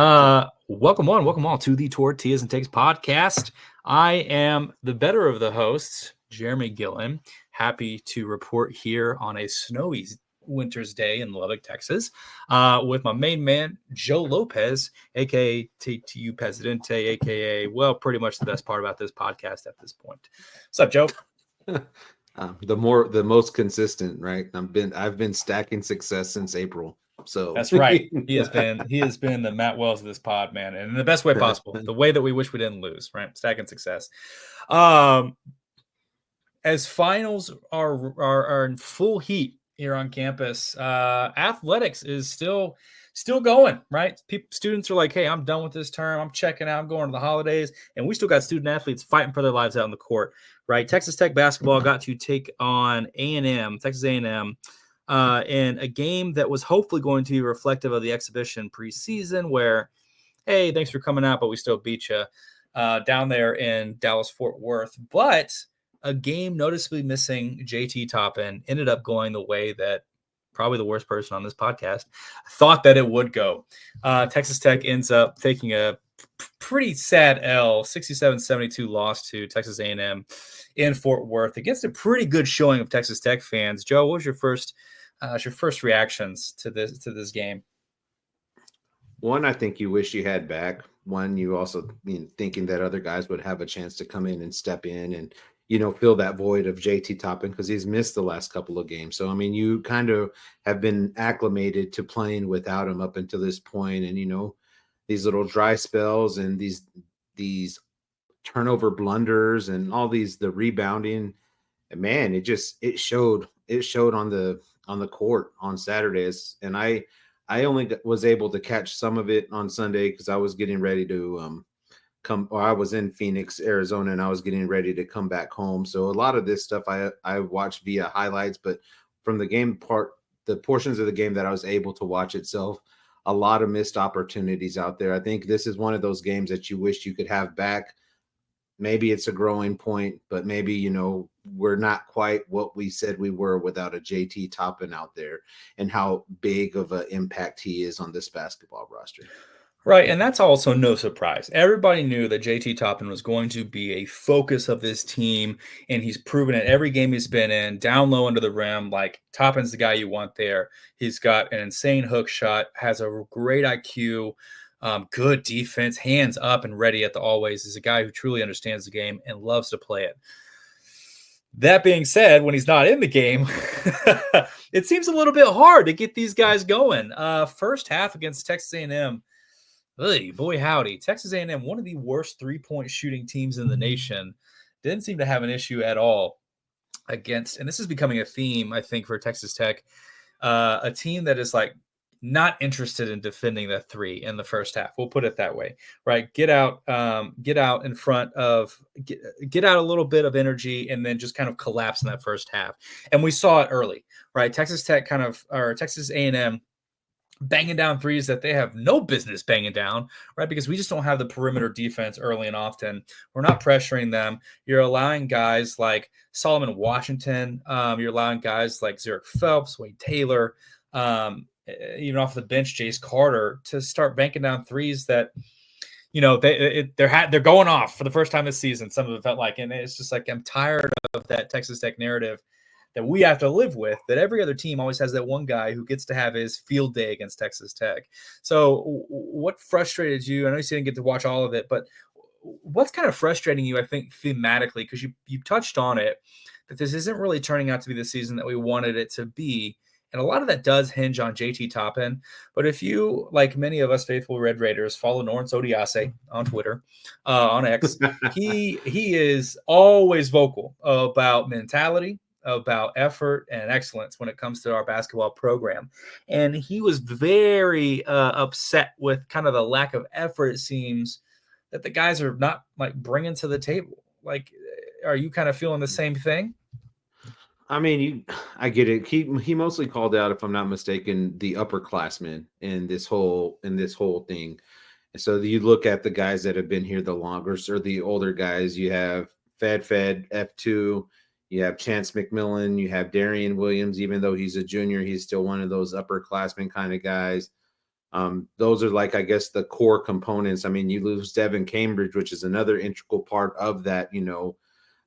Welcome all to the Tortillas Takes podcast. I am the better of the hosts, Jeremy Gillen. Happy to report here on a snowy winter's day in Lubbock, Texas, with my main man, Joe Lopez, aka TTU Presidente, aka, well, pretty much the best part about this podcast at this point. What's up, Joe? The most consistent, right? I've been stacking success since April. So that's right. He has been the Matt Wells of this pod, man, and in the best way possible, the way that we wish we didn't lose, right? Stacking success. As finals are in full heat here on campus, athletics is still going, right? Students are like, hey, I'm done with this term. I'm checking out. I'm going to the holidays. And we still got student athletes fighting for their lives out on the court, right? Texas Tech basketball got to take on A&M, Texas A&M, in a game that was hopefully going to be reflective of the exhibition preseason where, hey, thanks for coming out, but we still beat you down there in Dallas-Fort Worth. But a game noticeably missing JT Toppin ended up going the way that probably the worst person on this podcast thought that it would go. Texas Tech ends up taking a pretty sad L, 67-72 loss to Texas A&M in Fort Worth against a pretty good showing of Texas Tech fans. Joe, what was your first reactions to this game? One, I think you wish you had back. One, you also thinking that other guys would have a chance to come in and step in and fill that void of JT Toppin because he's missed the last couple of games. So, I mean, you kind of have been acclimated to playing without him up until this point. And, these little dry spells and these turnover blunders and all the rebounding. And man, it showed on the court on Saturdays. And I only was able to catch some of it on Sunday because I was getting ready to I was in Phoenix, Arizona, and I was getting ready to come back home. So a lot of this stuff I watched via highlights, but from the portions of the game that I was able to watch itself, a lot of missed opportunities out there. I think this is one of those games that you wish you could have back. Maybe it's a growing point, but maybe, we're not quite what we said we were without a JT Toppin out there and how big of an impact he is on this basketball roster. Right, and that's also no surprise. Everybody knew that JT Toppin was going to be a focus of this team, and he's proven it every game he's been in, down low under the rim. Like, Toppin's the guy you want there. He's got an insane hook shot, has a great IQ, good defense, hands up and ready at the always. He's a guy who truly understands the game and loves to play it. That being said, when he's not in the game, it seems a little bit hard to get these guys going. First half against Texas A&M, boy howdy, Texas A&M, one of the worst three-point shooting teams in the nation, didn't seem to have an issue at all against, and this is becoming a theme, I think, for Texas Tech, a team that is like not interested in defending the three in the first half. We'll put it that way, right? Get out in front of, get out a little bit of energy and then just kind of collapse in that first half. And we saw it early, right? Texas A&M banging down threes that they have no business banging down, right? Because we just don't have the perimeter defense early and often. We're not pressuring them. You're allowing guys like Solomon Washington. You're allowing guys like Zurich Phelps, Wade Taylor, even off the bench, Jace Carter, to start banking down threes that, they're going off for the first time this season. Some of it felt like, and it's just like, I'm tired of that Texas Tech narrative that we have to live with, that every other team always has that one guy who gets to have his field day against Texas Tech. So what frustrated you? I know you didn't get to watch all of it, but what's kind of frustrating you, I think, thematically, because you touched on it, that this isn't really turning out to be the season that we wanted it to be. And a lot of that does hinge on JT Toppin. But if you, like many of us faithful Red Raiders, follow Lawrence Odiase on Twitter, on X, he is always vocal about mentality, about effort and excellence when it comes to our basketball program. And he was very upset with kind of the lack of effort, it seems, that the guys are not like bringing to the table. Like, are you kind of feeling the same thing? I mean, I get it. He mostly called out, if I'm not mistaken, the upperclassmen in this whole thing. And so you look at the guys that have been here the longest or the older guys. You have Fed F2. You have Chance McMillan. You have Darian Williams. Even though he's a junior, he's still one of those upperclassmen kind of guys. Those are like, I guess, the core components. I mean, you lose Devin Cambridge, which is another integral part of that,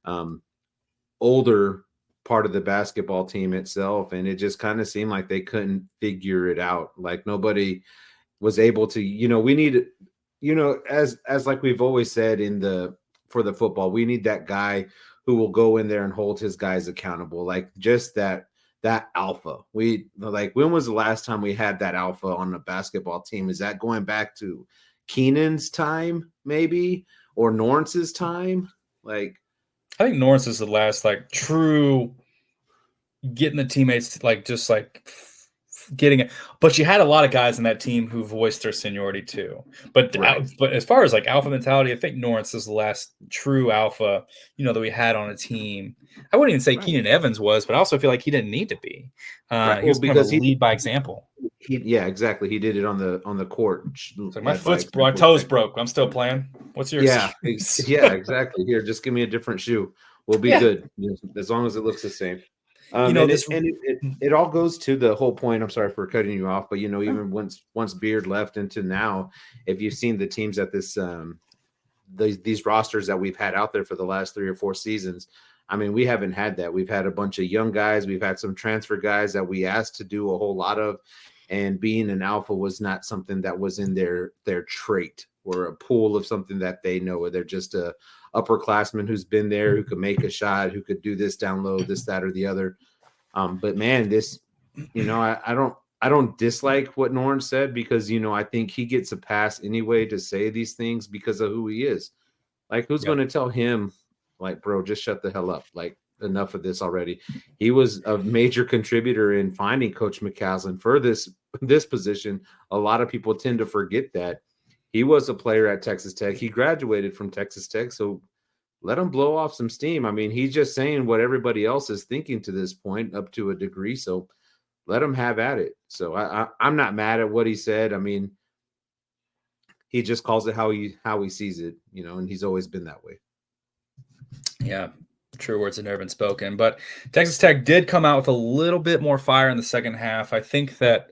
um, older part of the basketball team itself. And it just kind of seemed like they couldn't figure it out. Like nobody was able to, we need, as like we've always said for the football, we need that guy who will go in there and hold his guys accountable. Like just that alpha. We like, when was the last time we had that alpha on the basketball team? Is that going back to Keenan's time, maybe, or Norrance's time? Like, I think Norris is the last like true getting the teammates like just like getting it. But you had a lot of guys in that team who voiced their seniority too. But right. but as far as like alpha mentality, I think Norris is the last true alpha, that we had on a team. I wouldn't even say Right. Keenan Evans was, but I also feel like he didn't need to be. Right. He Well, was kind of a because lead by example. yeah, exactly. He did it on the court, So my led by my example. toes broke. I'm still playing. What's your Yeah, excuse? yeah, exactly. Here, just give me a different shoe. We'll be Yeah. good, as long as it looks the same. And This. it all goes to the whole point. I'm sorry for cutting you off, but even once Beard left into now, if you've seen the teams at this these rosters that we've had out there for the last 3 or 4 seasons, I mean, we haven't had that. We've had a bunch of young guys. We've had some transfer guys that we asked to do a whole lot of, and being an alpha was not something that was in their trait or a pool of something that they know, or they're just a upperclassman who's been there, who could make a shot, who could do this down low, this, that, or the other. But man, this, I don't dislike what Norn said, because, I think he gets a pass anyway to say these things because of who he is. Like, who's Yeah. going to tell him, like, bro, just shut the hell up. Like, enough of this already. He was a major contributor in finding Coach McCaslin for this position. A lot of people tend to forget that he was a player at Texas Tech. He graduated from Texas Tech, so let him blow off some steam. I mean, he's just saying what everybody else is thinking to this point, up to a degree. So let him have at it. So I'm not mad at what he said. I mean, he just calls it how he sees it, and he's always been that way. Yeah, true words have never been spoken. But Texas Tech did come out with a little bit more fire in the second half. I think that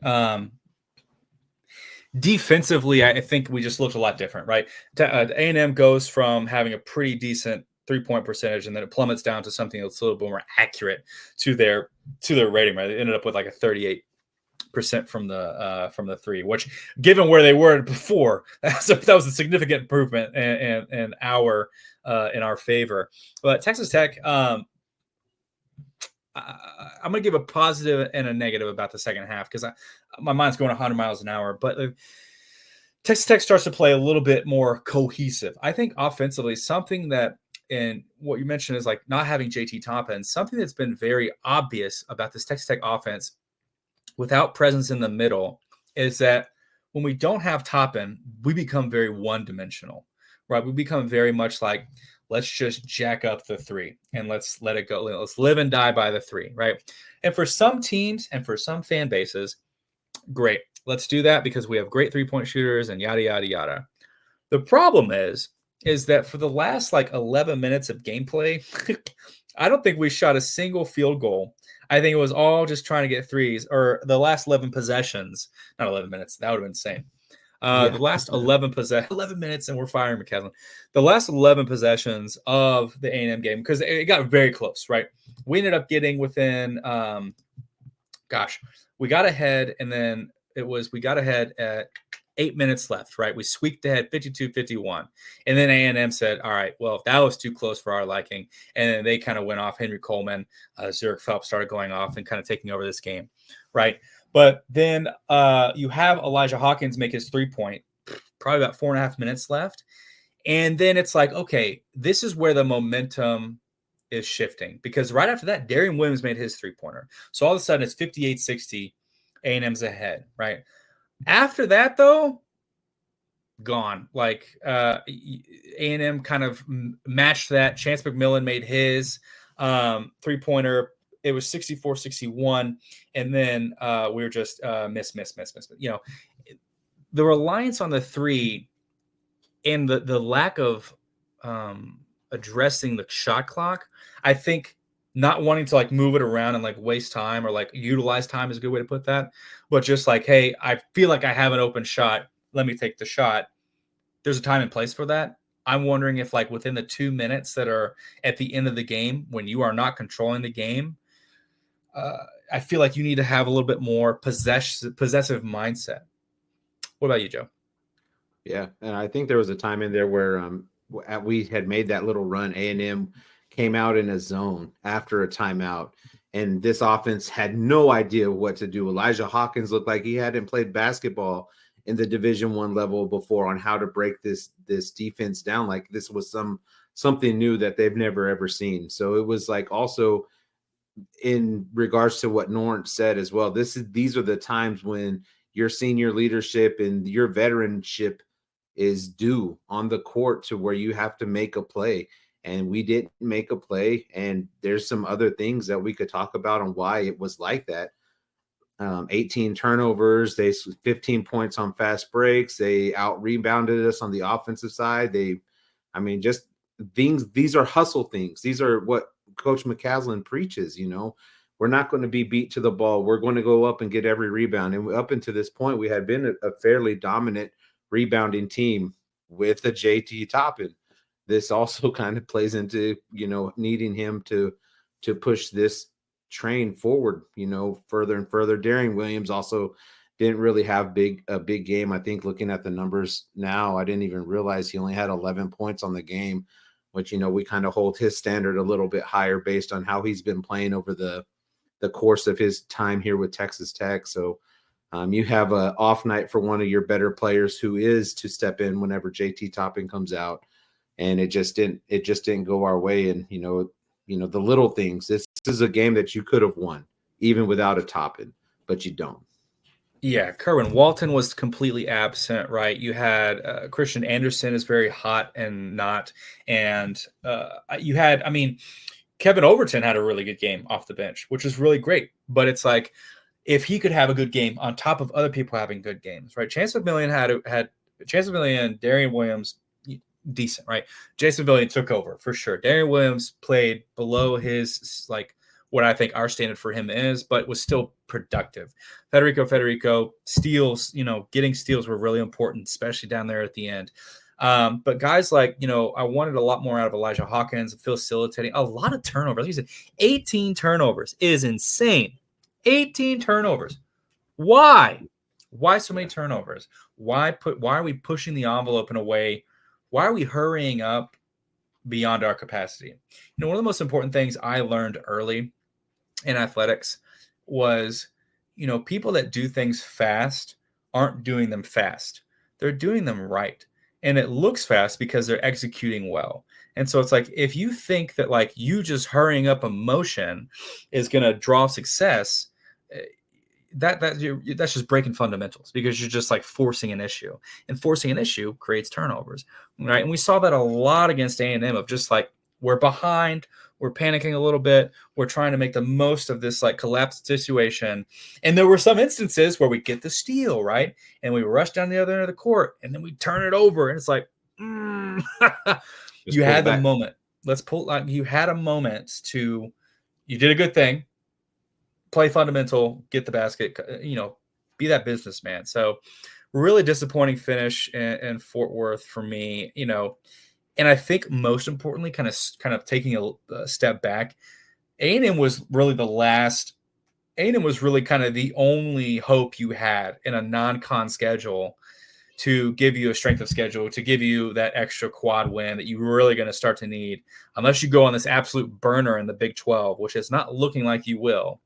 defensively, I think we just looked a lot different, right? A&M goes from having a pretty decent 3-point percentage, and then it plummets down to something that's a little bit more accurate to their rating, right? They ended up with like a 38% from the three, which, given where they were before, that was a significant improvement in our favor. But Texas Tech, I'm going to give a positive and a negative about the second half, because my mind's going 100 miles an hour. But Texas Tech starts to play a little bit more cohesive. I think offensively, something that, and what you mentioned is like not having JT Toppin, something that's been very obvious about this Texas Tech offense without presence in the middle is that when we don't have Toppin, we become very one-dimensional, right? We become very much like, let's just jack up the three and let's let it go. Let's live and die by the three, right? And for some teams and for some fan bases, great. Let's do that because we have great three-point shooters and yada, yada, yada. The problem is that for the last like 11 minutes of gameplay, I don't think we shot a single field goal. I think it was all just trying to get threes, or the last 11 possessions, not 11 minutes. That would have been insane. The last 11 minutes, and we're firing McCaslin. The last 11 possessions of the A&M game, because it got very close, right? We ended up getting within, we got ahead, and then we got ahead at 8 minutes left, right? We squeaked ahead 52-51. And then A&M said, all right, well, that was too close for our liking. And then they kind of went off. Henry Coleman, Zurich Phelps started going off and kind of taking over this game, right? But then you have Elijah Hawkins make his 3-point, probably about 4.5 minutes left. And then it's like, okay, this is where the momentum is shifting, because right after that, Darian Williams made his 3-pointer. So all of a sudden it's 58-60, A&M's ahead, right? After that, though, gone. Like A&M kind of matched that. Chance McMillan made his 3-pointer. It was 64-61, and then we were just miss. The reliance on the three and the lack of addressing the shot clock, I think not wanting to like move it around and like waste time, or like utilize time is a good way to put that. But just like, hey, I feel like I have an open shot. Let me take the shot. There's a time and place for that. I'm wondering if like within the 2 minutes that are at the end of the game, when you are not controlling the game, uh, I feel like you need to have a little bit more possessive mindset. What about you, Joe? Yeah, and I think there was a time in there where we had made that little run. A&M came out in a zone after a timeout, and this offense had no idea what to do. Elijah Hawkins looked like he hadn't played basketball in the Division I level before on how to break this defense down. Like this was something new that they've never ever seen. So it was like also in regards to what Norn said as well. These are the times when your senior leadership and your veteranship is due on the court to where you have to make a play. And we didn't make a play. And there's some other things that we could talk about on why it was like that. 18 turnovers, they 15 points on fast breaks. They out rebounded us on the offensive side. Just things. These are hustle things. These are what Coach McCaslin preaches. We're not going to be beat to the ball. We're going to go up and get every rebound. And up until this point, we had been a fairly dominant rebounding team with the JT Toppin. This also kind of plays into, needing him to push this train forward, further and further. Darian Williams also didn't really have a big game. I think looking at the numbers now, I didn't even realize he only had 11 points on the game, which, we kind of hold his standard a little bit higher based on how he's been playing over the course of his time here with Texas Tech. So you have an off night for one of your better players who is to step in whenever JT Toppin comes out, and it just didn't go our way. And the little things. This is a game that you could have won even without a Toppin, but you don't. Yeah, Kerwin Walton was completely absent, right? You had Christian Anderson is very hot and not, and you had, Kevin Overton had a really good game off the bench, which is really great. But it's like, if he could have a good game on top of other people having good games, right? Chance McMillian had Chance McMillian, Darian Williams, decent, right? Jason McMillian took over for sure. Darian Williams played below his like what I think our standard for him is, but was still productive. Federico steals, getting steals were really important, especially down there at the end. But guys like, I wanted a lot more out of Elijah Hawkins, facilitating a lot of turnovers. Like you said, 18 turnovers is insane. 18 turnovers. Why? Why so many turnovers? Why are we pushing the envelope in a way? Why are we hurrying up beyond our capacity? One of the most important things I learned early in athletics was, people that do things fast aren't doing them fast. They're doing them right. And it looks fast because they're executing well. And so it's like, if you think that like you just hurrying up a motion is going to draw success, that's just breaking fundamentals, because you're just like forcing an issue, and forcing an issue creates turnovers, right? And we saw that a lot against A&M of just like, we're behind, we're panicking a little bit, we're trying to make the most of this like collapsed situation. And there were some instances where we get the steal, right? And we rush down the other end of the court, and then we turn it over, and it's like, you had the moment. You had a moment you did a good thing, play fundamental, get the basket, be that businessman. So really disappointing finish in Fort Worth for me, and I think most importantly, kind of taking a step back, A&M was really A&M was really kind of the only hope you had in a non-con schedule to give you a strength of schedule, to give you that extra quad win that you're really going to start to need, unless you go on this absolute burner in the Big 12, which is not looking like you will.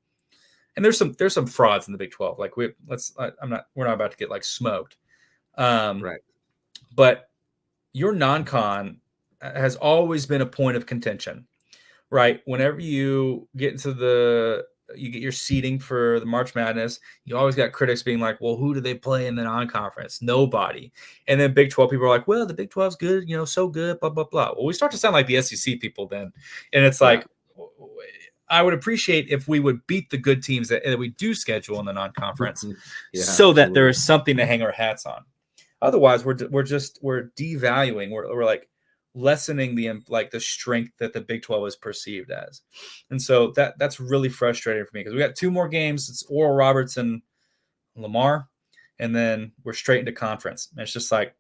And there's some frauds in the Big 12. Like we're not about to get like smoked. Right. But your non-con has always been a point of contention, right? Whenever you get you get your seeding for the March Madness, you always got critics being like, well, who do they play in the non-conference? Nobody. And then Big 12 people are like, well, the Big 12 is good, so good, blah, blah, blah. Well, we start to sound like the SEC people then. And it's like, I would appreciate if we would beat the good teams that we do schedule in the non-conference, so that there is something to hang our hats on. Otherwise, we're devaluing. We're like, lessening the strength that the Big 12 is perceived as. And so that's really frustrating for me because we got 2 more games. It's Oral Roberts and Lamar, and then we're straight into conference. And it's just like,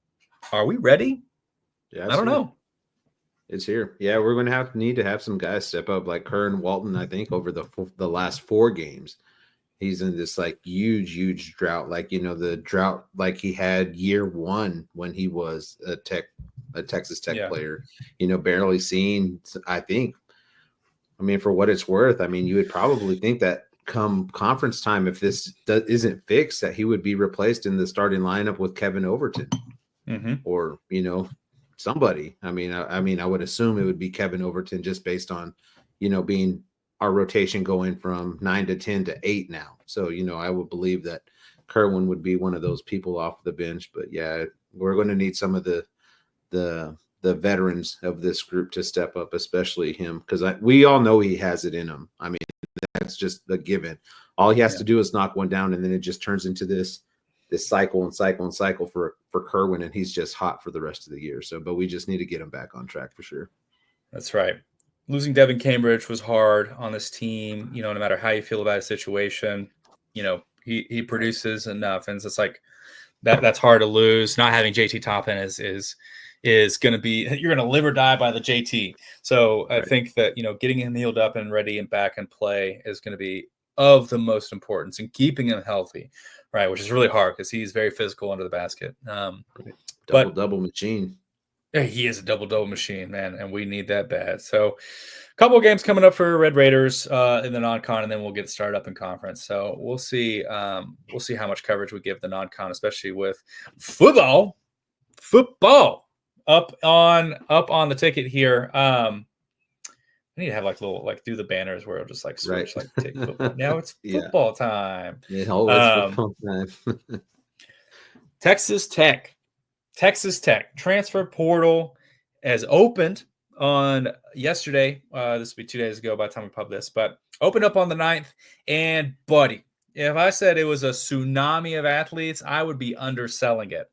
are we ready? Yeah, I don't know. It's here. Yeah, we're going to need to have some guys step up, like Kern Walton. I think over the last 4 games, he's in this like huge drought. Like, the drought like he had year 1 when he was a Texas Tech player. Barely seen. I think. I mean, for what it's worth, I mean, you would probably think that come conference time, if this isn't fixed, that he would be replaced in the starting lineup with Kevin Overton, or somebody. I mean, I would assume it would be Kevin Overton just based on, being our rotation going from 9 to 10 to 8 now. So, I would believe that Kerwin would be one of those people off the bench. But yeah, we're going to need some of the veterans of this group to step up, especially him, because we all know he has it in him. I mean, that's just a given. All he has to do is knock one down, and then it just turns into this cycle for Kerwin, and he's just hot for the rest of the year. So, but we just need to get him back on track for sure. That's right. Losing Devin Cambridge was hard on this team. No matter how you feel about his situation, he produces enough, and it's like that's hard to lose. Not having JT Toppin is going to be, you're going to live or die by the JT. So I think that, getting him healed up and ready and back and play is going to be of the most importance, and keeping him healthy, right? Which is really hard because he's very physical under the basket. Double machine. Yeah, he is a double machine, man, and we need that bad. So a couple of games coming up for Red Raiders in the non-con, and then we'll get started up in conference. So we'll see how much coverage we give the non-con, especially with football up on the ticket here. I need to have do the banners where it'll just switch, take football. Now it's football time. Yeah, it's football time. Texas Tech transfer portal has opened on yesterday. This will be 2 days ago by the time we pub this, but opened up on the 9th. And buddy, if I said it was a tsunami of athletes, I would be underselling it.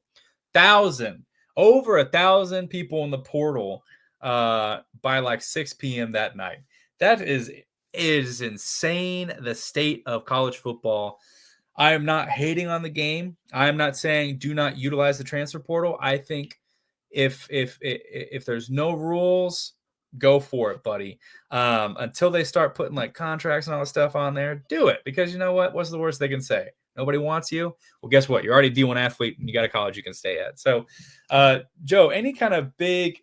Over 1,000 people in the portal by 6 p.m. that night. That is insane. The state of college football. I am not hating on the game. I am not saying do not utilize the transfer portal. I think if there's no rules, go for it, buddy. Until they start putting contracts and all that stuff on there, do it, because you know what? What's the worst they can say? Nobody wants you. Well, guess what? You're already a D1 athlete and you got a college you can stay at. So, Joe, any kind of big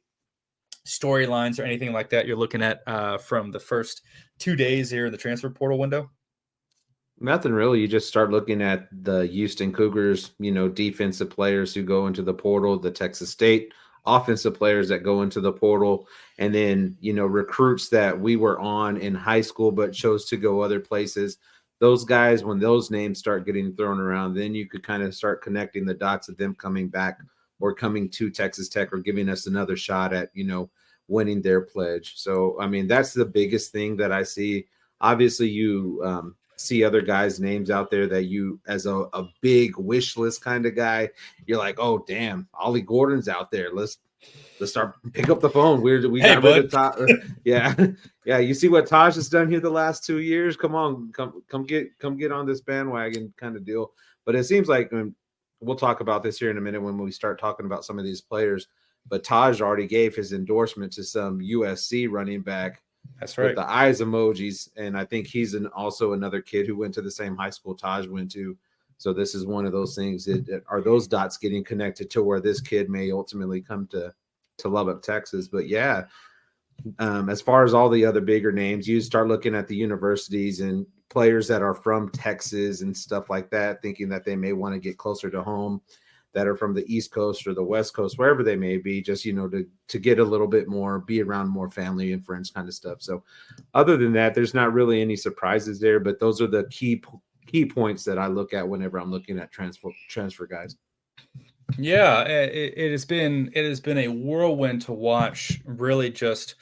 storylines or anything like that you're looking at from the first 2 days here in the transfer portal window? Nothing really. You just start looking at the Houston Cougars, defensive players who go into the portal, the Texas State offensive players that go into the portal, and then, recruits that we were on in high school but chose to go other places. Those guys, when those names start getting thrown around, then you could kind of start connecting the dots of them coming back or coming to Texas Tech or giving us another shot at, winning their pledge. So, I mean, that's the biggest thing that I see. Obviously, you see other guys' names out there that you, as a big wish list kind of guy, you're like, oh, damn, Ollie Gordon's out there. Let's start pick up the phone. We got rid of Taj. Yeah. You see what Taj has done here the last 2 years. Come on, come get on this bandwagon kind of deal. But it seems like, we'll talk about this here in a minute when we start talking about some of these players. But Taj already gave his endorsement to some USC running back. That's right. With the eyes emojis, and I think he's also another kid who went to the same high school Taj went to. So this is one of those things. Are those dots getting connected to where this kid may ultimately come to Lubbock, Texas? But yeah, as far as all the other bigger names, you start looking at the universities and players that are from Texas and stuff like that, thinking that they may want to get closer to home, that are from the East Coast or the West Coast, wherever they may be, just, to get a little bit more, be around more family and friends kind of stuff. So other than that, there's not really any surprises there, but those are the key points that I look at whenever I'm looking at transfer guys. Yeah, it has been a whirlwind to watch, really, just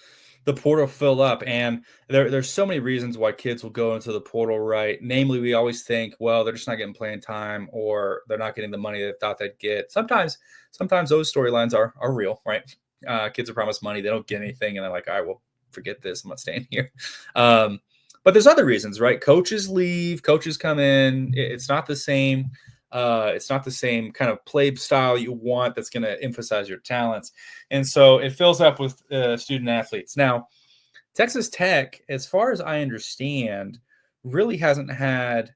the portal fill up. And there's so many reasons why kids will go into the portal, right? Namely, we always think, well, they're just not getting playing time, or they're not getting the money they thought they'd get. Sometimes those storylines are real, right? Kids are promised money, they don't get anything, and they're like, all right, well, forget this, I'm not staying here. But there's other reasons, right? Coaches leave, coaches come in. It's not the same. It's not the same kind of play style you want that's going to emphasize your talents. And so it fills up with student athletes. Now, Texas Tech, as far as I understand, really hasn't had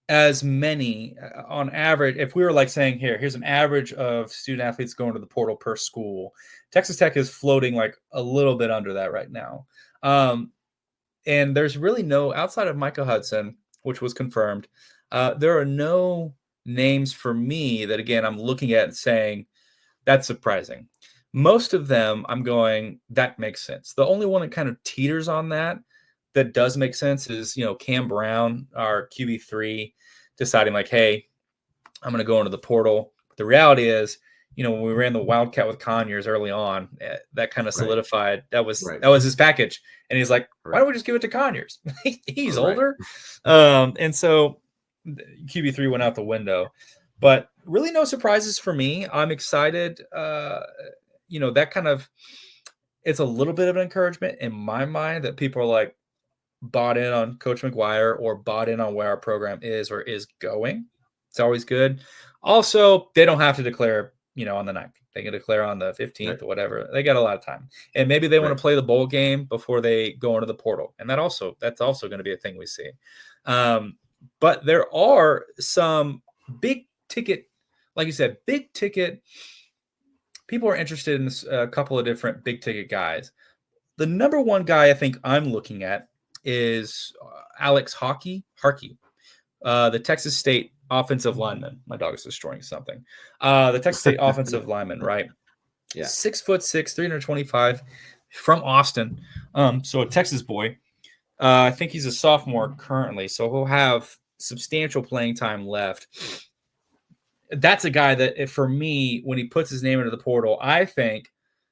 as many on average. If we were like saying here's an average of student athletes going to the portal per school, Texas Tech is floating like a little bit under that right now. And there's really no, outside of Michael Hudson, which was confirmed, there are no names for me that, again, I'm looking at and saying, that's surprising. Most of them, I'm going, that makes sense. The only one that kind of teeters on that does make sense is, Cam Brown, our QB3, deciding like, hey, I'm going to go into the portal. But the reality is, when we ran the Wildcat with Conyers early on, that kind of solidified. That was his package. And he's like, why don't we just give it to Conyers? He's older. And so QB3 went out the window. But really no surprises for me. I'm excited. That kind of, it's a little bit of an encouragement in my mind that people are like bought in on Coach McGuire or bought in on where our program is or is going. It's always good. Also, they don't have to declare, on the 9th. They can declare on the 15th or whatever. They got a lot of time. And maybe they want to play the bowl game before they go into the portal. And that's also going to be a thing we see. But there are some big ticket, like you said, big ticket. People are interested in this, a couple of different big ticket guys. The number one guy I think I'm looking at is Alex Harkey, the Texas State offensive lineman. My dog is destroying something. The Texas State offensive lineman, right? Yeah. 6'6", 325, from Austin. So a Texas boy. I think he's a sophomore currently, so he'll have substantial playing time left. That's a guy that, for me, when he puts his name into the portal, I think,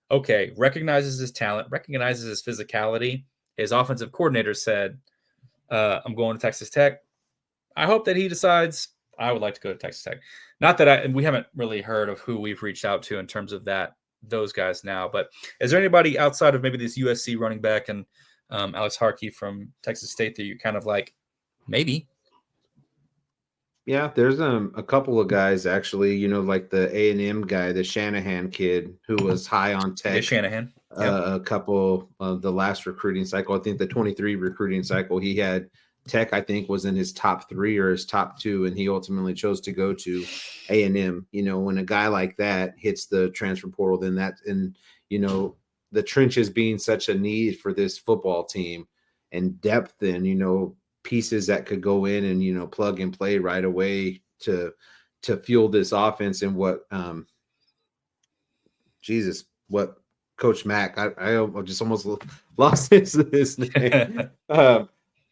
okay, recognizes his talent, recognizes his physicality. His offensive coordinator said, I'm going to Texas Tech. I hope that he decides I would like to go to Texas Tech. Not that we haven't really heard of who we've reached out to in terms of those guys now. But is there anybody outside of maybe this USC running back and Alex Harkey from Texas State that you kind of like, maybe? Yeah, there's a couple of guys actually, like the A&M guy, the Shanahan kid who was high on Tech. Yeah, Shanahan. A couple of the last recruiting cycle, I think the 23 recruiting cycle, he had Tech, I think, was in his top 3 or his top 2, and he ultimately chose to go to A&M. When a guy like that hits the transfer portal, then the trenches being such a need for this football team and depth and, pieces that could go in and, plug and play right away to fuel this offense and what Coach Mack, I just almost lost his name.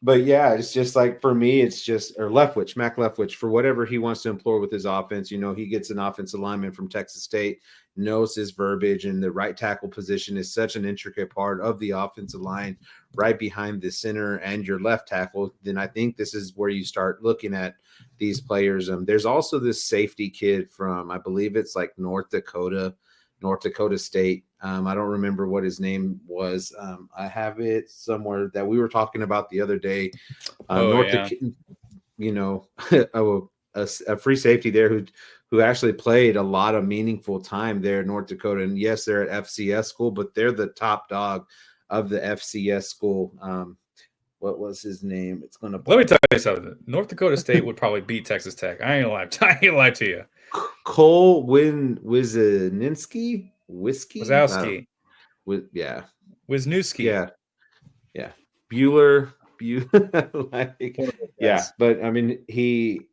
But yeah, it's just like, for me, it's just, or Mac Leftwich, for whatever he wants to employ with his offense. He gets an offensive lineman from Texas State, knows his verbiage, and the right tackle position is such an intricate part of the offensive line, right behind the center and your left tackle. Then I think this is where you start looking at these players. There's also this safety kid from, I believe it's like North Dakota State. I don't remember what his name was. I have it somewhere that we were talking about the other day. A free safety there who actually played a lot of meaningful time there in North Dakota. And yes, they're at FCS school, but they're the top dog of the FCS school. What was his name? It's going to. Let me tell you something. North Dakota State would probably beat Texas Tech. I ain't gonna lie to you. Cole Wisniewski. Wazowski. Yeah. Wisniewski. Yeah. Bueller. Yeah. But I mean, he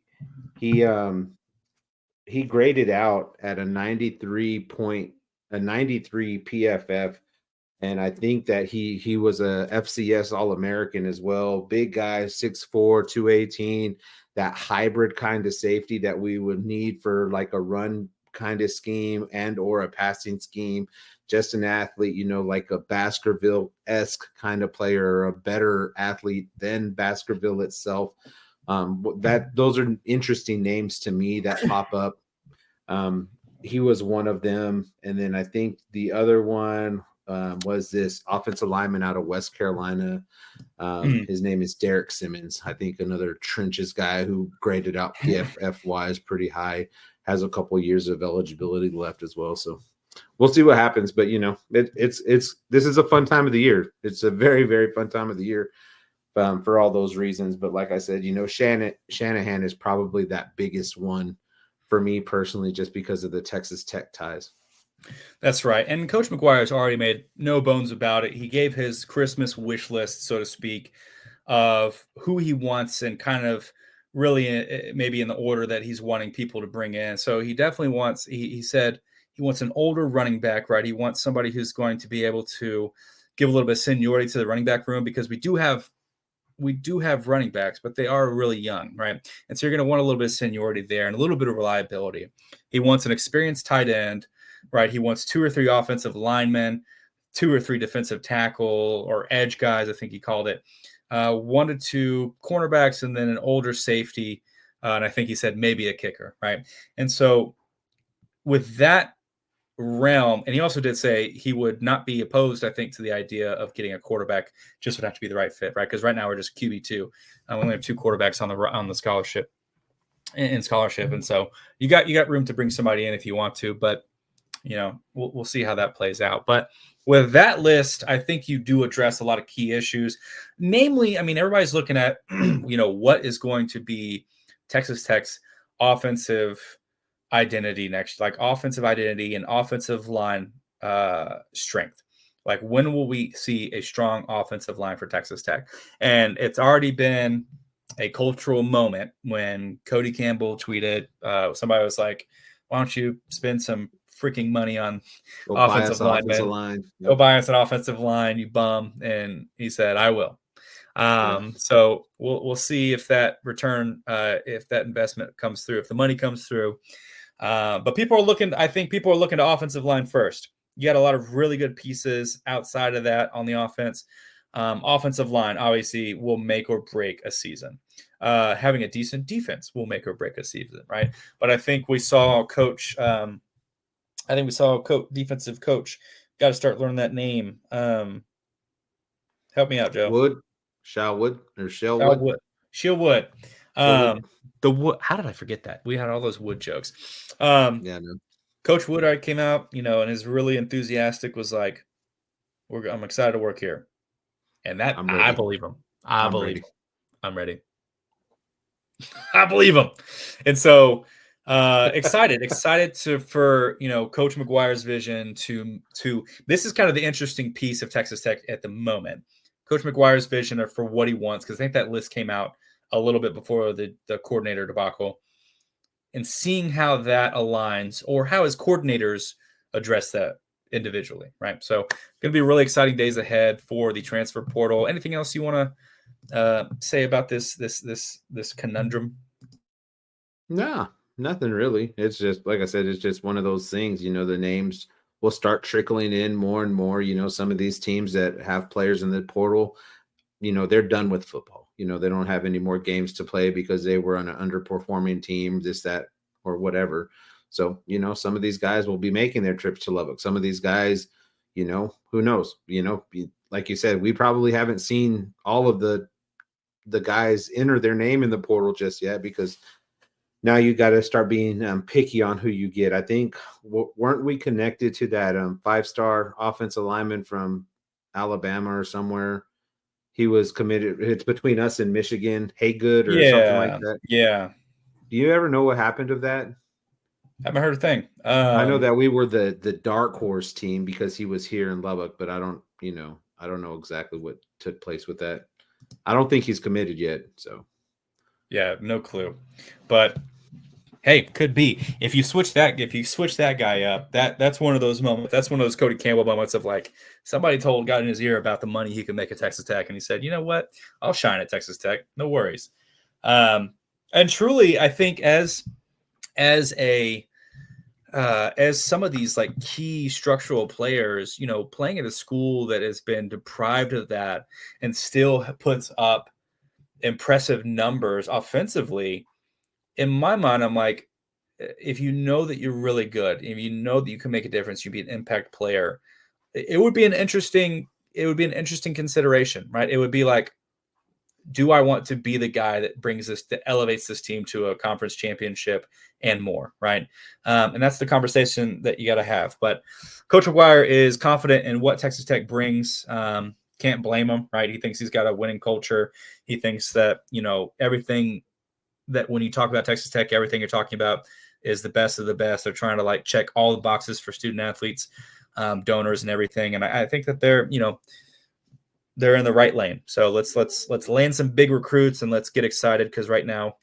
graded out at a 93 PFF. And I think that he was a FCS All-American as well. Big guy, 6'4", 218, that hybrid kind of safety that we would need for like a run kind of scheme and or a passing scheme. Just an athlete, like a Baskerville-esque kind of player, or a better athlete than Baskerville itself. Those are interesting names to me that pop up. he was one of them. And then I think the other one was this offensive lineman out of West Carolina. His name is Derek Simmons. I think another trenches guy who graded out PFF wise pretty high, has a couple years of eligibility left as well. So we'll see what happens. But it's this is a fun time of the year. It's a very, very fun time of the year for all those reasons. But like I said, Shanahan is probably that biggest one for me personally, just because of the Texas Tech ties. That's right. And Coach McGuire has already made no bones about it. He gave his Christmas wish list, so to speak, of who he wants and kind of really maybe in the order that he's wanting people to bring in. So he definitely wants, he said he wants an older running back, right? He wants somebody who's going to be able to give a little bit of seniority to the running back room, because we do have running backs, but they are really young, right? And so you're going to want a little bit of seniority there and a little bit of reliability. He wants an experienced tight end, right? He wants 2 or 3 offensive linemen, 2 or 3 defensive tackle or edge guys, I think he called it, 1 to 2 cornerbacks, and then an older safety. And I think he said maybe a kicker, right? And so with that realm, and he also did say he would not be opposed, I think, to the idea of getting a quarterback, just would have to be the right fit, right? Because right now we're just QB2. We only have 2 quarterbacks on the scholarship, in scholarship, and so you got room to bring somebody in if you want to, but we'll see how that plays out. But with that list, I think you do address a lot of key issues. Namely, I mean, everybody's looking at what is going to be Texas Tech's offensive identity next, like offensive identity and offensive line strength. Like, when will we see a strong offensive line for Texas Tech? And it's already been a cultural moment when Cody Campbell tweeted, somebody was like, why don't you spend some freaking money on offensive linemen? Line. Yep. Go buy us an offensive line, you bum. And he said, I will. So we'll see if that return, if that investment comes through, if the money comes through. But I think people are looking to offensive line first. You got a lot of really good pieces outside of that on the offense. Offensive line obviously will make or break a season. Having a decent defense will make or break a season, right? But I think we saw defensive coach. Got to start learning that name. Help me out, Joe. Shellwood. Shellwood. The Wood. How did I forget that? We had all those Wood jokes. Coach Woodard came out, and is really enthusiastic. Was like, I'm excited to work here, and that I believe him. I believe him. I'm ready. I believe him, and so excited for Coach McGuire's vision to. This is kind of the interesting piece of Texas Tech at the moment. Coach McGuire's vision for what he wants, because I think that list came out a little bit before the coordinator debacle, and seeing how that aligns or how his coordinators address that individually, right? So going to be really exciting days ahead for the transfer portal. Anything else you want to say about this conundrum? No, nothing really. It's just, like I said, it's just one of those things, the names will start trickling in more and more. Some of these teams that have players in the portal, they're done with football. They don't have any more games to play because they were on an underperforming team, this, that, or whatever. So, some of these guys will be making their trips to Lubbock. Some of these guys, who knows? Like you said, we probably haven't seen all of the guys enter their name in the portal just yet, because now you got to start being picky on who you get. I think, weren't we connected to that 5-star offensive lineman from Alabama or somewhere? He was committed. It's between us and Michigan, Haygood or something like that. Yeah. Do you ever know what happened to that? I haven't heard a thing. I know that we were the dark horse team because he was here in Lubbock, but I don't know exactly what took place with that. I don't think he's committed yet. So, yeah, no clue. But hey, could be. If you switch that guy up, that's one of those moments. That's one of those Cody Campbell moments of like, somebody got in his ear about the money he could make at Texas Tech, and he said, "You know what? I'll shine at Texas Tech. No worries." And truly, I think as some of these like key structural players, playing at a school that has been deprived of that and still puts up impressive numbers offensively, in my mind, I'm like, if you know that you're really good, if you know that you can make a difference, you'd be an impact player. It would be an interesting consideration, right? It would be like, do I want to be the guy that elevates this team to a conference championship and more, right? And that's the conversation that you got to have. But Coach McGuire is confident in what Texas Tech brings. Can't blame him, right? He thinks he's got a winning culture. He thinks that, everything that when you talk about Texas Tech, everything you're talking about is the best of the best. They're trying to like check all the boxes for student athletes, donors, and everything. And I think that they're in the right lane. So let's land some big recruits and let's get excited, because right now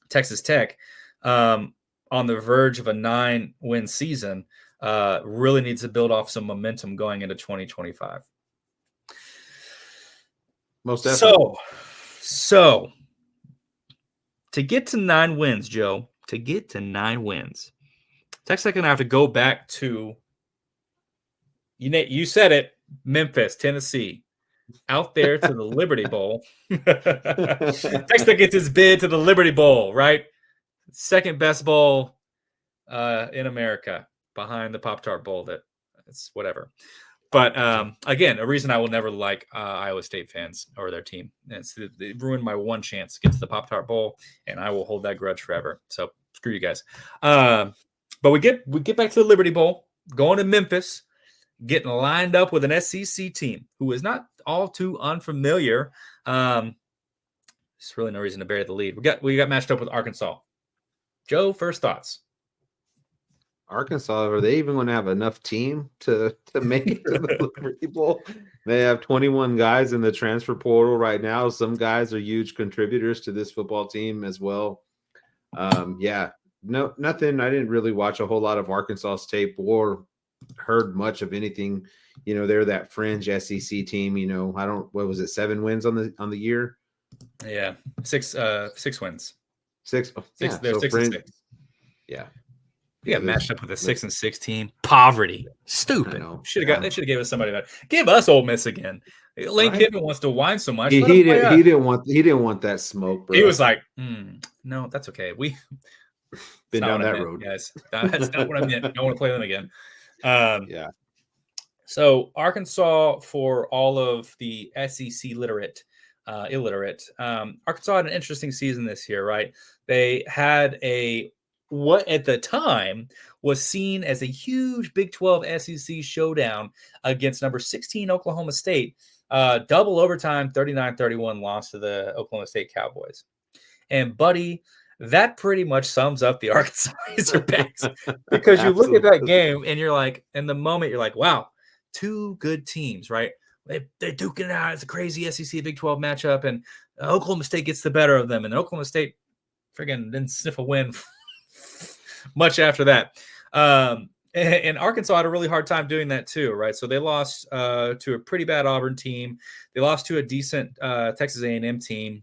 Texas Tech, on the verge of a 9-win season, really needs to build off some momentum going into 2025. Most definitely. So to get to 9 wins, Joe, Texas Tech going to have to go back to, you said it, Memphis, Tennessee, out there to the Liberty Bowl. Texas Tech gets its bid to the Liberty Bowl, right? Second best bowl in America, behind the Pop-Tart Bowl. It's whatever. But again, a reason I will never like Iowa State fans or their team. They ruined my one chance against the Pop-Tart Bowl, and I will hold that grudge forever. So screw you guys. But we get back to the Liberty Bowl, going to Memphis, getting lined up with an SEC team who is not all too unfamiliar. There's really no reason to bury the lead. We got matched up with Arkansas. Joe, first thoughts. Arkansas, are they even going to have enough team to make it to the Liberty Bowl? They have 21 guys in the transfer portal right now. Some guys are huge contributors to this football team as well. No, nothing. I didn't really watch a whole lot of Arkansas's tape or heard much of anything. They're that fringe SEC team. What was it? 7 wins on the year? Yeah, 6 wins. 6. They're 6-6. Yeah. We got matched up with a 6-6 team. Poverty. Stupid. They should have gave us somebody that. Give us Ole Miss again. Lane Kiffin wants to whine so much. He didn't want that smoke, bro. He was like, no, that's okay. We been down that road, guys. That's not what I meant. Don't want to play them again. So Arkansas, for all of the SEC illiterate, Arkansas had an interesting season this year, right? They had what at the time was seen as a huge Big 12 SEC showdown against number 16 Oklahoma State. Double overtime, 39-31 loss to the Oklahoma State Cowboys. And buddy, that pretty much sums up the Arkansas Razorbacks, because you look at that game and you're like, in the moment, you're like, wow, 2 good teams, right? They're duking it out. It's a crazy SEC Big 12 matchup, and Oklahoma State gets the better of them, and Oklahoma State friggin' didn't sniff a win much after that. And Arkansas had a really hard time doing that too, right? So they lost to a pretty bad Auburn team. They lost to a decent Texas A&M team.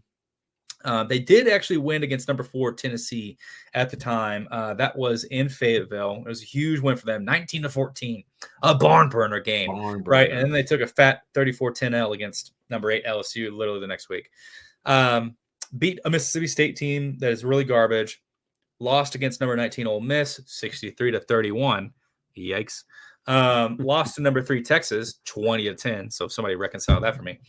They did actually win against number 4 Tennessee at the time. That was in Fayetteville. It was a huge win for them, 19-14, a barn burner game, right? And then they took a fat 34-10 L against number 8 LSU literally the next week. Beat a Mississippi State team that is really garbage. Lost against number 19 Ole Miss, 63-31. Yikes. Lost to number 3 Texas, 20-10. So somebody reconcile that for me.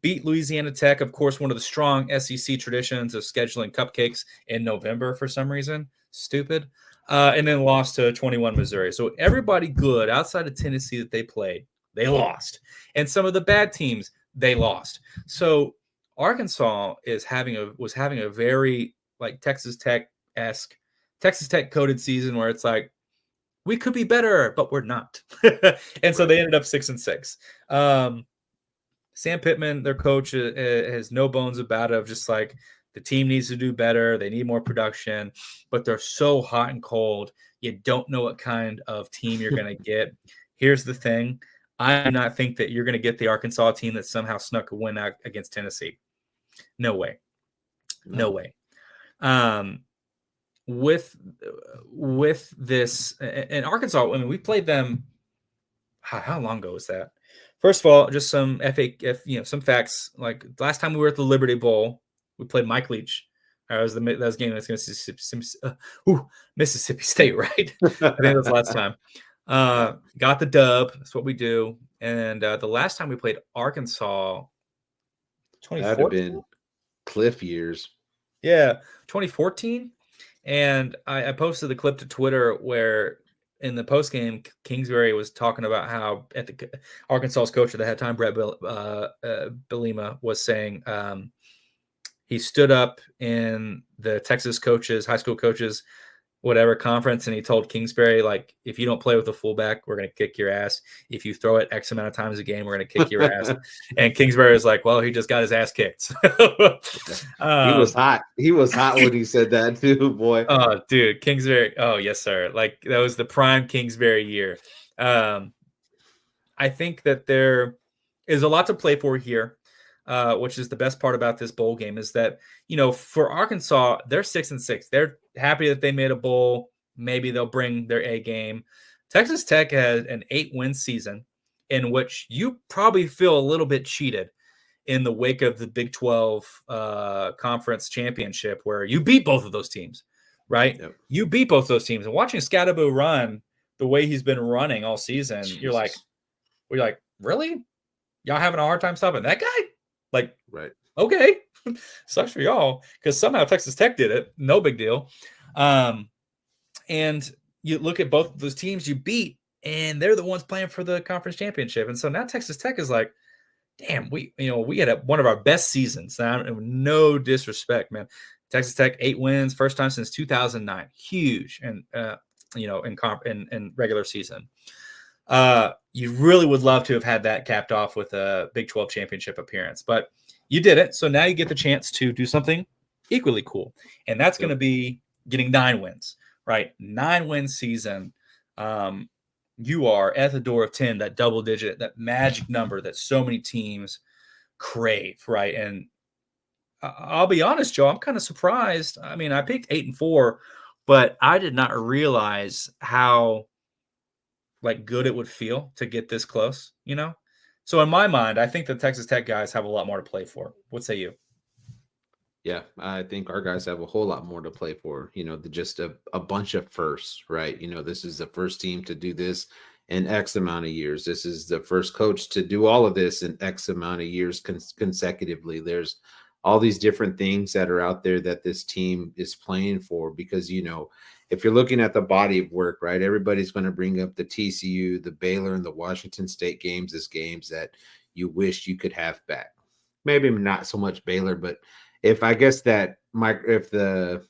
Beat Louisiana Tech, of course, one of the strong SEC traditions of scheduling cupcakes in November for some reason. Stupid. And then lost to 21 Missouri. So everybody good outside of Tennessee that they played, they lost. And some of the bad teams, they lost. So Arkansas was having a very like Texas Tech-esque, Texas Tech coded season where it's like, we could be better, but we're not. And so they ended up 6-6. Sam Pittman, their coach, has no bones about it, of just like, the team needs to do better. They need more production, but they're so hot and cold. You don't know what kind of team you're going to get. Here's the thing. I do not think that you're going to get the Arkansas team that somehow snuck a win out against Tennessee. No way. No way. With this, and Arkansas, I mean, we played them. How long ago was that? First of all, just some some facts. Like last time we were at the Liberty Bowl, we played Mike Leach. That was the game that's Mississippi State, right? I think that was the last time. Got the dub. That's what we do. And the last time we played Arkansas, That'd have 2014. been Cliff years. Yeah, 2014. And I posted the clip to Twitter where in the post game, Kingsbury was talking about how at the Arkansas's coach at that time, Brett Bielema, was saying he stood up in the Texas coaches, high school coaches, whatever conference, and he told Kingsbury, like, if you don't play with a fullback, we're going to kick your ass. If you throw it X amount of times a game, we're going to kick your ass. And Kingsbury was like, well, he just got his ass kicked. He was hot. He was hot when he said that too, boy. Oh, dude, Kingsbury. Oh, yes, sir. Like, that was the prime Kingsbury year. I think that there is a lot to play for here. Which is the best part about this bowl game, is that, for Arkansas, they're 6-6. They're happy that they made a bowl. Maybe they'll bring their A game. Texas Tech had an 8-win season in which you probably feel a little bit cheated in the wake of the Big 12 conference championship, where you beat both of those teams, right? Yep. You beat both those teams. And watching Scadaboo run the way he's been running all season, Jesus. you're like, really? Y'all having a hard time stopping that guy? Like, right. Okay, sucks for y'all, because somehow Texas Tech did it. No big deal. And you look at both of those teams you beat, and they're the ones playing for the conference championship. And so now Texas Tech is like, damn, we had one of our best seasons. Now, no disrespect, man. Texas Tech 8 wins, first time since 2009, huge, and in regular season. You really would love to have had that capped off with a Big 12 championship appearance, but you did it. So now you get the chance to do something equally cool. And that's going to be getting 9 wins, right? 9-win season. You are at the door of 10, that double digit, that magic number that so many teams crave, right? And I'll be honest, Joe, I'm kind of surprised. I mean, I picked 8-4, but I did not realize how good it would feel to get this close, So in my mind, I think the Texas Tech guys have a lot more to play for. What say you? Yeah, I think our guys have a whole lot more to play for, just a bunch of firsts, right? This is the first team to do this in X amount of years. This is the first coach to do all of this in X amount of years consecutively. There's all these different things that are out there that this team is playing for, because, if you're looking at the body of work, right, everybody's going to bring up the TCU, the Baylor, and the Washington State games as games that you wish you could have back. Maybe not so much Baylor, but if I guess that that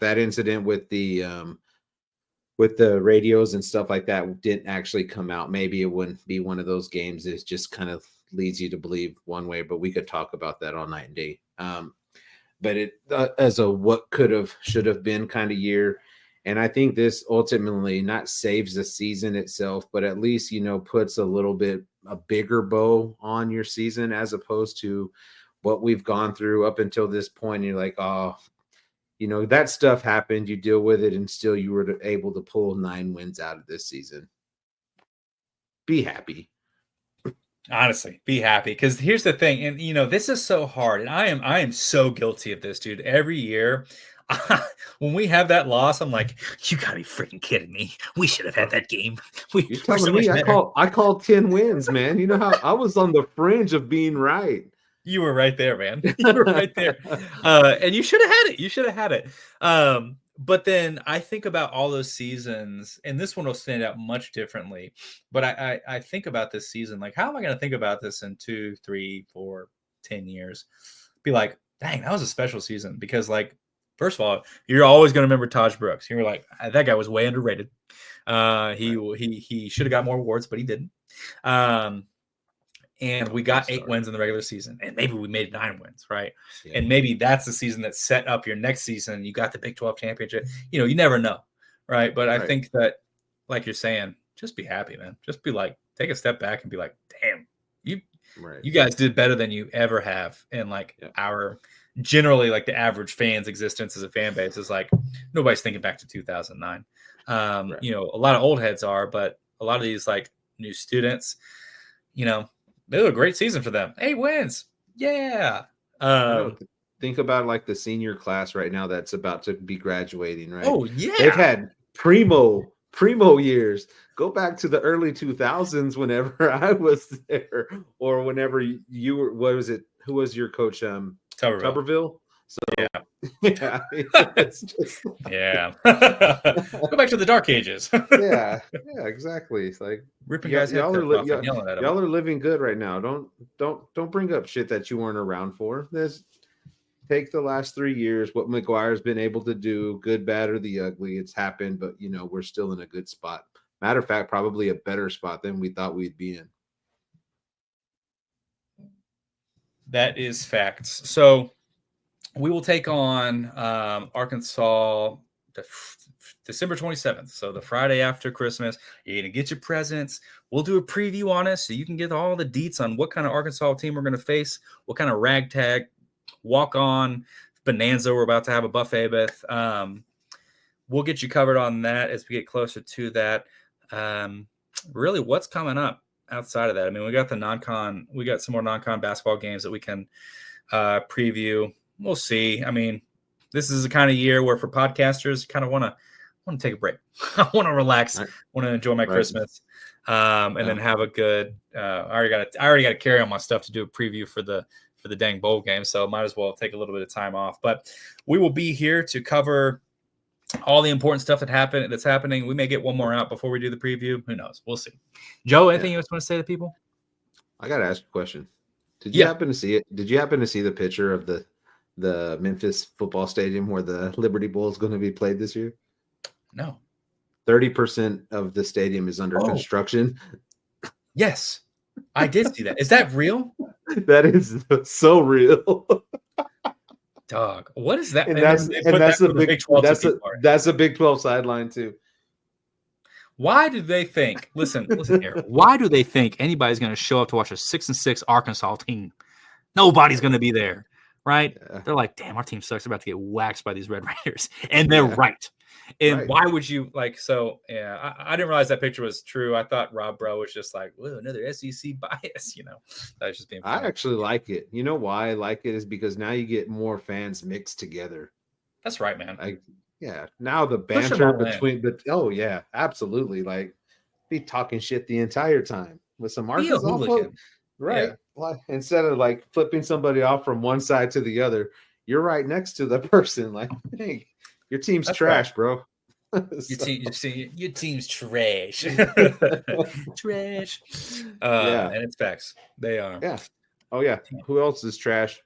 incident with the radios and stuff like that didn't actually come out, maybe it wouldn't be one of those games. It just kind of leads you to believe one way, but we could talk about that all night and day. But it as a what could have, should have been kind of year. And I think this ultimately not saves the season itself, but at least, puts a bigger bow on your season, as opposed to what we've gone through up until this point. You're like, oh, that stuff happened, you deal with it, and still you were able to pull 9 wins out of this season. Be happy. Honestly, be happy, because here's the thing, and this is so hard, and I am so guilty of this, dude. Every year, when we have that loss, I'm like, you gotta be freaking kidding me. We should have had that game. You're telling me I called 10 wins, man. You know how I was on the fringe of being right. You were right there, man. You were right there. And you should have had it. You should have had it. But then I think about all those seasons, and this one will stand out much differently. But I think about this season, like, how am I going to think about this in 2, 3, 4, 10 years? Be like, dang, that was a special season. Because, like, first of all, you're always going to remember Taj Brooks. You're like, that guy was way underrated. He should have got more awards, but he didn't. And we got 8 wins in the regular season, and maybe we made 9 wins, right? Yeah. And maybe that's the season that set up your next season. You got the Big 12 championship. You never know, right? But I think that, like you're saying, just be happy, man. Just be like, take a step back and be like, damn, you guys did better than you ever have. And our generally, like, the average fan's existence as a fan base is like, nobody's thinking back to 2009. A lot of old heads are, but a lot of these, like, new students, it was a great season for them. 8 wins. Yeah. think about like the senior class right now that's about to be graduating, right? Oh They've yeah. had primo years. Go back to the early 2000s whenever I was there, or whenever you were. What was it? Who was your coach? Tuberville. Tuberville. So Yeah. yeah, it's just Yeah. Go back to the dark ages. yeah, exactly. It's like Ripping guys' y'all are headsets off and yelling at them. y'all are living good right now. Don't bring up shit that you weren't around for. This take the last 3 years, what McGuire's been able to do, good, bad, or the ugly. It's happened, but we're still in a good spot. Matter of fact, probably a better spot than we thought we'd be in. That is facts. So we will take on Arkansas December 27th. So the Friday after Christmas. You're going to get your presents. We'll do a preview on it so you can get all the deets on what kind of Arkansas team we're going to face, what kind of ragtag, walk-on bonanza we're about to have a buffet with. We'll get you covered on that as we get closer to that. Really, what's coming up outside of that? I mean, we got the non-con. We got some more non-con basketball games that we can preview. We'll see. I mean, this is the kind of year where for podcasters, kind of want to take a break. I want to relax. Right. Want to enjoy my Right. Christmas, and then have a good. I already got to carry on my stuff to do a preview for the dang bowl game, so might as well take a little bit of time off. But we will be here to cover all the important stuff that's happening. We may get one more out before we do the preview. Who knows? We'll see. Joe, anything you else want to say to people? I got to ask a question. Did you happen to see it? Did you happen to see the picture of the Memphis football stadium where the Liberty Bowl is going to be played this year? No. 30% of the stadium is under construction. Yes, I did see that. Is that real? That is so real. Dog, what is that? And that's the Big 12. That's a Big 12 sideline too. Why do they think? Listen here. Why do they think anybody's going to show up to watch a 6-6 Arkansas team? Nobody's going to be there, right? Yeah. They're like, damn, our team sucks. They're about to get waxed by these Red Raiders, and they're right. And why would you like? So yeah, I didn't realize that picture was true. I thought Rob Bro was just like, whoa, another SEC bias. That was just being funny. I actually like it. You know why I like it is because now you get more fans mixed together. That's right, man. Now the banter between yeah, absolutely. Like be talking shit the entire time with some Arkansas, right? Yeah. Like, instead of like flipping somebody off from one side to the other, you're right next to the person. Like, hey, your team's trash, bro. Your team's trash. Trash. And it's facts. They are. Yeah. Oh yeah. Who else is trash?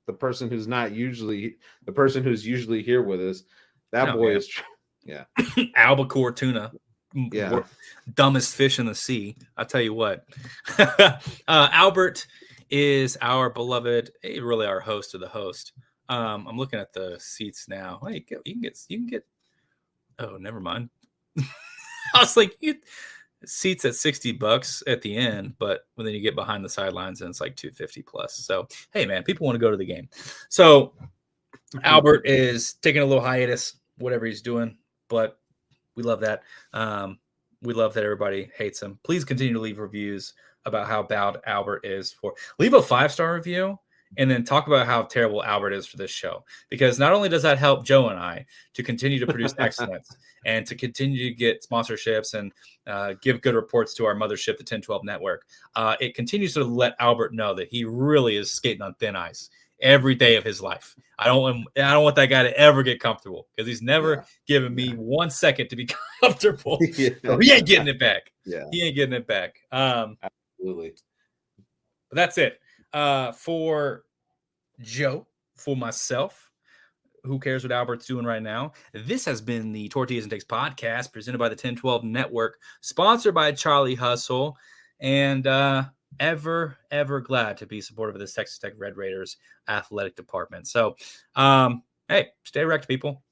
The person who's usually here with us. That boy is albacore tuna. Yeah. Dumbest fish in the sea. I'll tell you what. Albert is our beloved, really our host of the host. I'm looking at the seats now. Hey, you can get. Oh, never mind. I was like, seats at $60 at the end, but when then you get behind the sidelines and it's like $250 plus. So hey, man, people want to go to the game. So Albert is taking a little hiatus, whatever he's doing, but we love that. We love that everybody hates him. Please continue to leave reviews about how bad Albert is. Leave a 5-star review and then talk about how terrible Albert is for this show. Because not only does that help Joe and I to continue to produce excellence and to continue to get sponsorships and give good reports to our mothership, the 1012 Network, it continues to let Albert know that he really is skating on thin ice every day of his life. I don't want that guy to ever get comfortable because he's never given me 1 second to be comfortable. So he ain't getting it back. Yeah, he ain't getting it back. Absolutely. But that's it. For Joe, for myself, who cares what Albert's doing right now? This has been the Tortillas Takes podcast presented by the 1012 Network, sponsored by Charlie Hustle, and ever glad to be supportive of this Texas Tech Red Raiders athletic department. So, hey, stay erect, people.